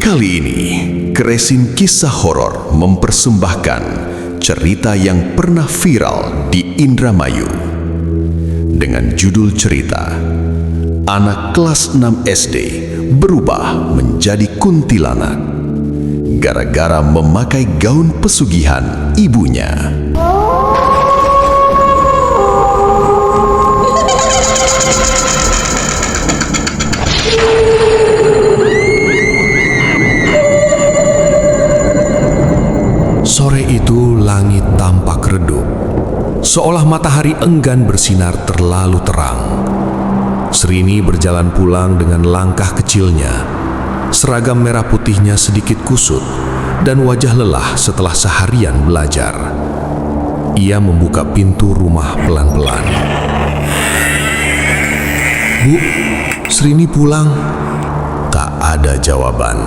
Kali ini, Kresin Kisah Horor mempersembahkan cerita yang pernah viral di Indramayu. Dengan judul cerita, anak kelas 6 SD berubah menjadi kuntilanak gara-gara memakai gaun pesugihan ibunya. Sore itu langit tampak redup, seolah matahari enggan bersinar terlalu terang. Srini berjalan pulang dengan langkah kecilnya. Seragam merah putihnya sedikit kusut dan wajah lelah setelah seharian belajar. Ia membuka pintu rumah pelan-pelan. "Bu, Srini pulang." Tak ada jawaban.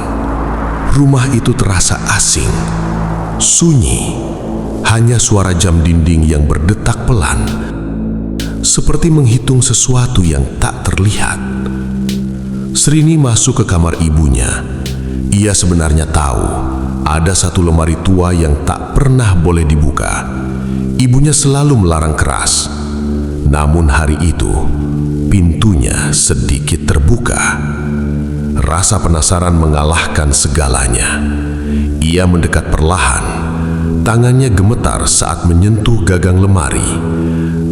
Rumah itu terasa asing. Sunyi, hanya suara jam dinding yang berdetak pelan, seperti menghitung sesuatu yang tak terlihat. Srini masuk ke kamar ibunya. Ia sebenarnya tahu ada satu lemari tua yang tak pernah boleh dibuka. Ibunya selalu melarang keras. Namun hari itu, pintunya sedikit terbuka. Rasa penasaran mengalahkan segalanya. Ia mendekat perlahan. Tangannya gemetar saat menyentuh gagang lemari.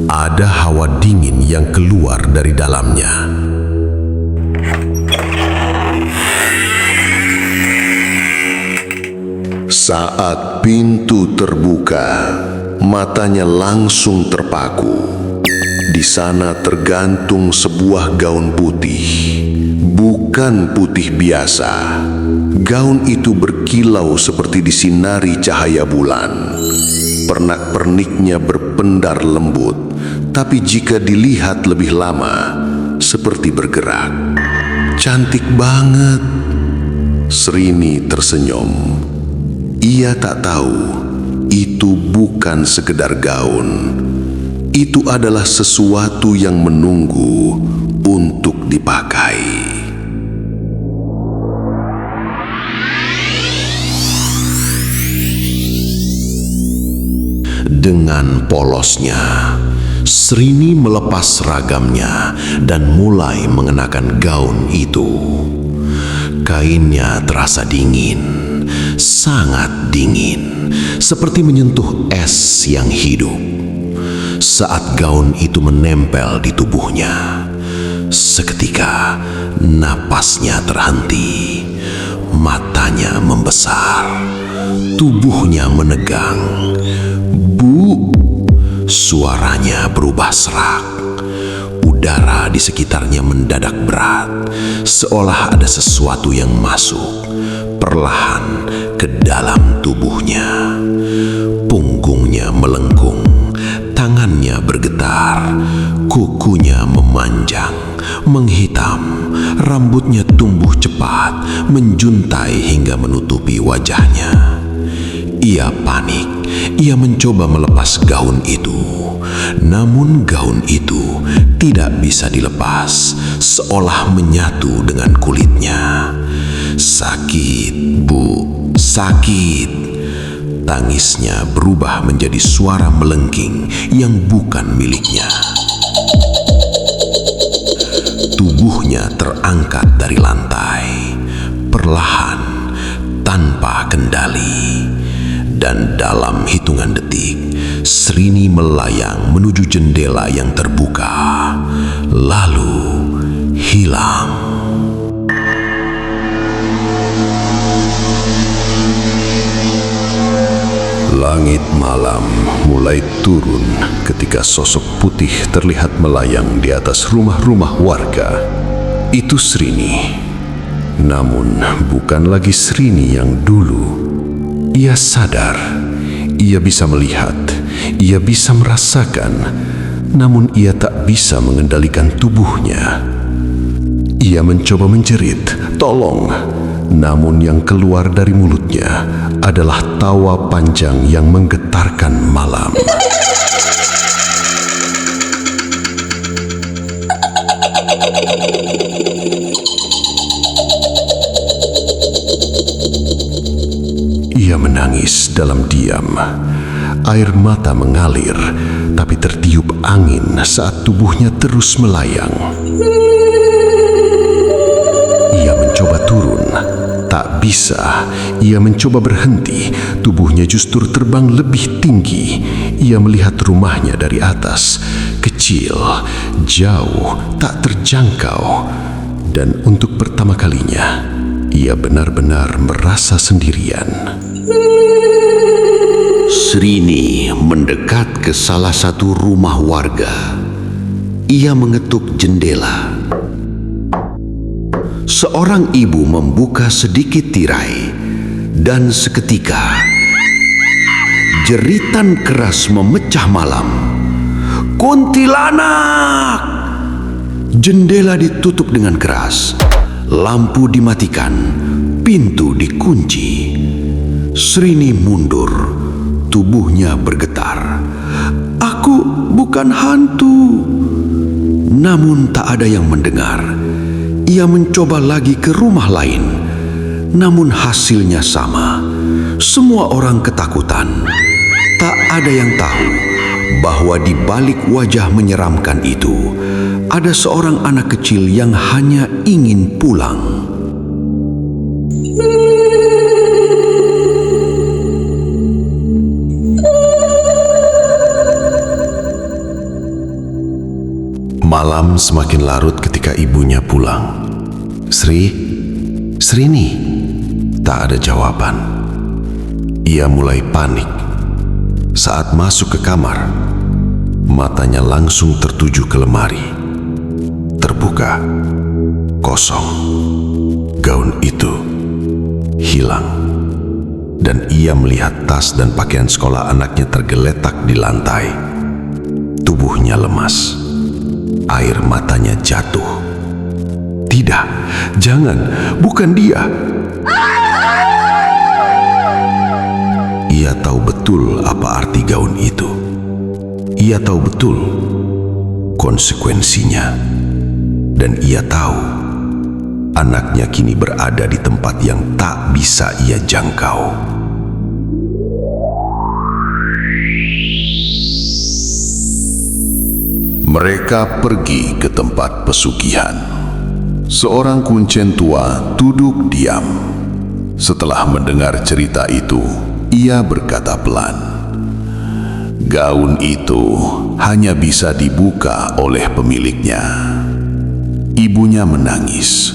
Ada hawa dingin yang keluar dari dalamnya. Saat pintu terbuka, matanya langsung terpaku. Di sana tergantung sebuah gaun putih. Bukan putih biasa. Gaun itu berkilau seperti disinari cahaya bulan. Pernak-perniknya berpendar lembut, tapi jika dilihat lebih lama, seperti bergerak. Cantik banget. Srini tersenyum. Ia tak tahu, itu bukan sekedar gaun. Itu adalah sesuatu yang menunggu untuk dipakai. Dengan polosnya, Srini melepas seragamnya dan mulai mengenakan gaun itu. Kainnya terasa dingin, sangat dingin, seperti menyentuh es yang hidup. Saat gaun itu menempel di tubuhnya, seketika napasnya terhenti, matanya membesar, tubuhnya menegang. "Bu!" Suaranya berubah serak. Udara di sekitarnya mendadak berat, seolah ada sesuatu yang masuk perlahan ke dalam tubuhnya. Punggungnya melengkung, tangannya bergetar, kukunya memanjang, menghitam, rambutnya tumbuh cepat, menjuntai hingga menutupi wajahnya. Ia panik. Ia mencoba melepas gaun itu, namun gaun itu tidak bisa dilepas, seolah menyatu dengan kulitnya. "Sakit, Bu, sakit." Tangisnya berubah menjadi suara melengking yang bukan miliknya. Tubuhnya terangkat dari lantai, perlahan, tanpa kendali. Dan dalam hitungan detik, Srini melayang menuju jendela yang terbuka, lalu hilang. Langit malam mulai turun ketika sosok putih terlihat melayang di atas rumah-rumah warga. Itu Srini. Namun bukan lagi Srini yang dulu. Ia sadar, ia bisa melihat, ia bisa merasakan, namun ia tak bisa mengendalikan tubuhnya. Ia mencoba menjerit, "Tolong!" Namun yang keluar dari mulutnya adalah tawa panjang yang menggetarkan malam. Ia menangis dalam diam. Air mata mengalir, tapi tertiup angin saat tubuhnya terus melayang. Ia mencoba turun, tak bisa. Ia mencoba berhenti, tubuhnya justru terbang lebih tinggi. Ia melihat rumahnya dari atas, kecil, jauh, tak terjangkau. Dan untuk pertama kalinya, ia benar-benar merasa sendirian. Srini mendekat ke salah satu rumah warga. Ia mengetuk jendela. Seorang ibu membuka sedikit tirai, dan seketika jeritan keras memecah malam. "Kuntilanak!" Jendela ditutup dengan keras, lampu dimatikan, pintu dikunci. Srini mundur, tubuhnya bergetar. "Aku bukan hantu." Namun tak ada yang mendengar. Ia mencoba lagi ke rumah lain, namun hasilnya sama. Semua orang ketakutan. Tak ada yang tahu bahwa di balik wajah menyeramkan itu ada seorang anak kecil yang hanya ingin pulang. Malam semakin larut ketika ibunya pulang. Srini, tak ada jawaban. Ia mulai panik. Saat masuk ke kamar, matanya langsung tertuju ke lemari. Terbuka, kosong. Gaun itu hilang. Dan ia melihat tas dan pakaian sekolah anaknya tergeletak di lantai. Tubuhnya lemas. Air matanya jatuh. Tidak, jangan, bukan dia. Ia tahu betul apa arti gaun itu. Ia tahu betul konsekuensinya. Dan ia tahu anaknya kini berada di tempat yang tak bisa ia jangkau. Mereka pergi ke tempat pesugihan. Seorang kuncen tua duduk diam. Setelah mendengar cerita itu, ia berkata pelan, "Gaun itu hanya bisa dibuka oleh pemiliknya." Ibunya menangis.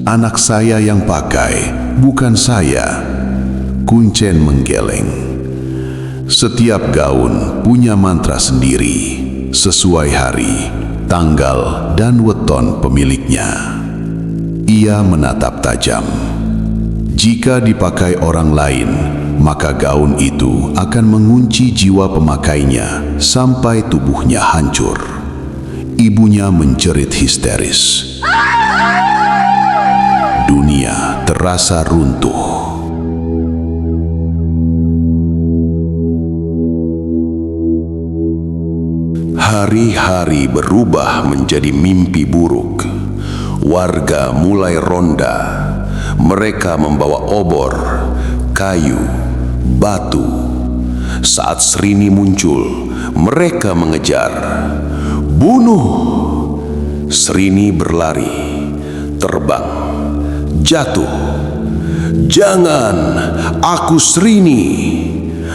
"Anak saya yang pakai, bukan saya." Kuncen menggeleng. Setiap gaun punya mantra sendiri, sesuai hari, tanggal, dan weton pemiliknya. Ia menatap tajam. Jika dipakai orang lain, maka gaun itu akan mengunci jiwa pemakainya sampai tubuhnya hancur. Ibunya menjerit histeris. Dunia terasa runtuh. Hari-hari berubah menjadi mimpi buruk. Warga mulai ronda. Mereka membawa obor, kayu, batu. Saat Srini muncul, mereka mengejar. "Bunuh!" Srini berlari, terbang, jatuh. "Jangan, aku Srini!"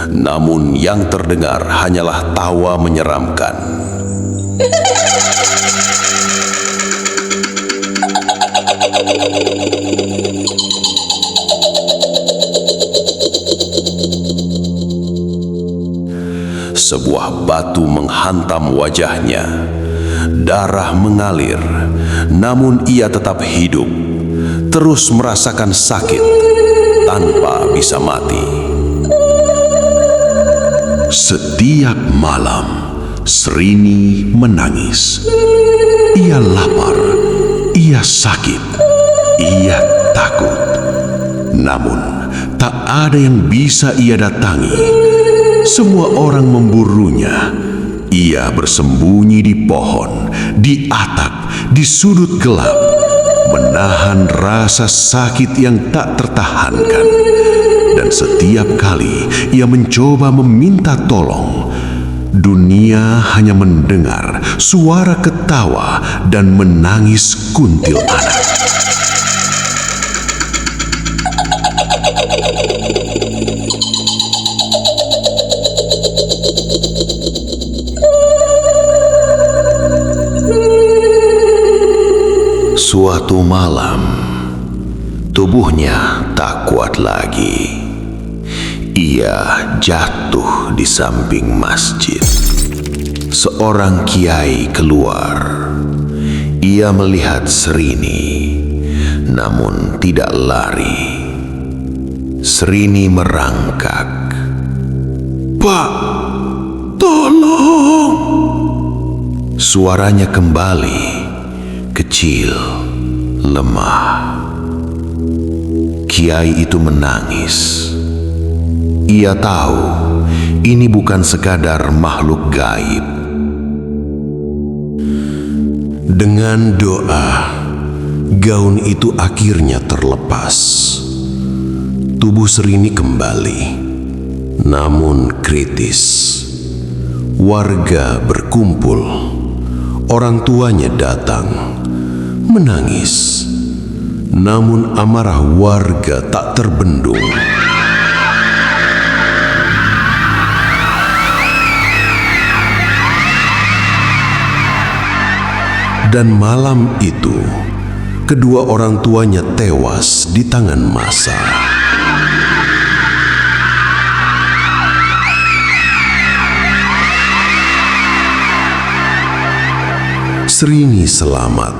Namun yang terdengar hanyalah tawa menyeramkan. Sebuah batu menghantam wajahnya. Darah mengalir, namun ia tetap hidup, terus merasakan sakit tanpa bisa mati. Setiap malam, Srini menangis. Ia lapar, ia sakit, ia takut. Namun, tak ada yang bisa ia datangi. Semua orang memburunya. Ia bersembunyi di pohon, di atap, di sudut gelap, menahan rasa sakit yang tak tertahankan. Dan setiap kali ia mencoba meminta tolong, dunia hanya mendengar suara ketawa dan menangis kuntilanak. Suatu malam, tubuhnya tak kuat lagi. Ia jatuh di samping masjid. Seorang kiai keluar. Ia melihat Srini, namun tidak lari. Srini merangkak. "Pak, tolong!" Suaranya kembali, kecil, lemah. Kiai itu menangis. Ia tahu ini bukan sekadar makhluk gaib. Dengan doa, gaun itu akhirnya terlepas. Tubuh Srini kembali, namun kritis. Warga berkumpul. Orang tuanya datang, menangis. Namun amarah warga tak terbendung. Dan malam itu, kedua orang tuanya tewas di tangan massa. Srini selamat,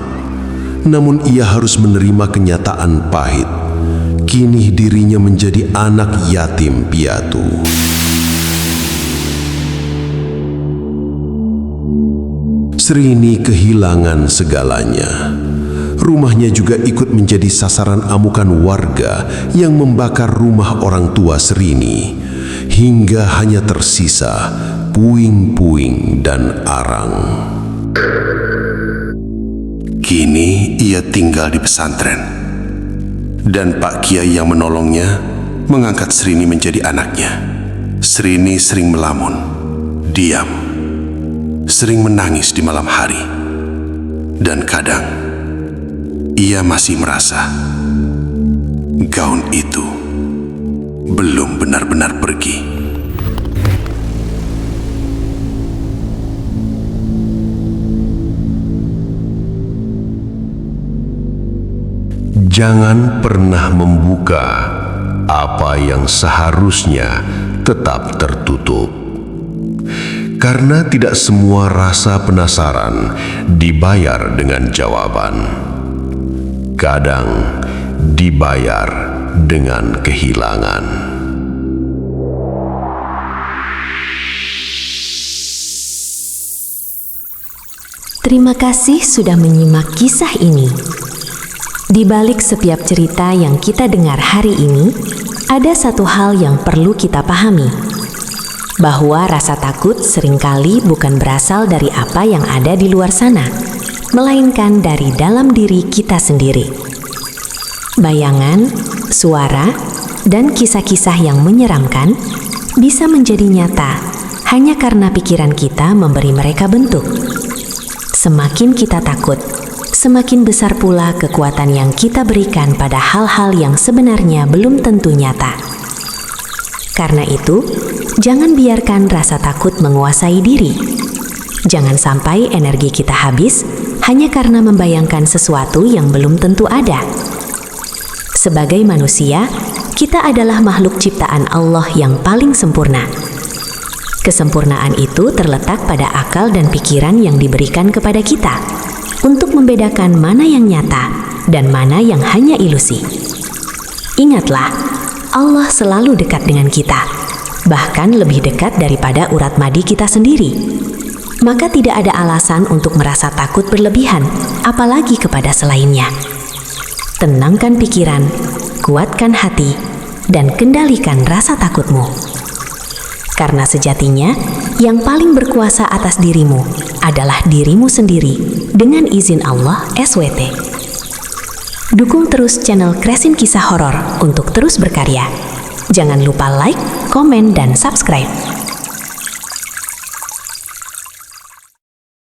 namun ia harus menerima kenyataan pahit. Kini dirinya menjadi anak yatim piatu. Srini kehilangan segalanya. Rumahnya juga ikut menjadi sasaran amukan warga yang membakar rumah orang tua Srini, hingga hanya tersisa puing-puing dan arang. Kini ia tinggal di pesantren, dan Pak Kiai yang menolongnya mengangkat Srini menjadi anaknya. Srini sering melamun, diam, sering menangis di malam hari, dan kadang ia masih merasa gaun itu belum benar-benar pergi. Jangan pernah membuka apa yang seharusnya tetap tertutup. Karena tidak semua rasa penasaran dibayar dengan jawaban. Kadang dibayar dengan kehilangan. Terima kasih sudah menyimak kisah ini. Di balik setiap cerita yang kita dengar hari ini, ada satu hal yang perlu kita pahami. Bahwa rasa takut seringkali bukan berasal dari apa yang ada di luar sana, melainkan dari dalam diri kita sendiri. Bayangan, suara, dan kisah-kisah yang menyeramkan bisa menjadi nyata hanya karena pikiran kita memberi mereka bentuk. Semakin kita takut, semakin besar pula kekuatan yang kita berikan pada hal-hal yang sebenarnya belum tentu nyata. Karena itu, jangan biarkan rasa takut menguasai diri. Jangan sampai energi kita habis hanya karena membayangkan sesuatu yang belum tentu ada. Sebagai manusia, kita adalah makhluk ciptaan Allah yang paling sempurna. Kesempurnaan itu terletak pada akal dan pikiran yang diberikan kepada kita untuk membedakan mana yang nyata dan mana yang hanya ilusi. Ingatlah, Allah selalu dekat dengan kita, bahkan lebih dekat daripada urat nadi kita sendiri. Maka tidak ada alasan untuk merasa takut berlebihan, apalagi kepada selainnya. Tenangkan pikiran, kuatkan hati, dan kendalikan rasa takutmu. Karena sejatinya, yang paling berkuasa atas dirimu adalah dirimu sendiri dengan izin Allah SWT. Dukung terus channel Kresin Kisah Horor untuk terus berkarya. Jangan lupa like, komen, dan subscribe.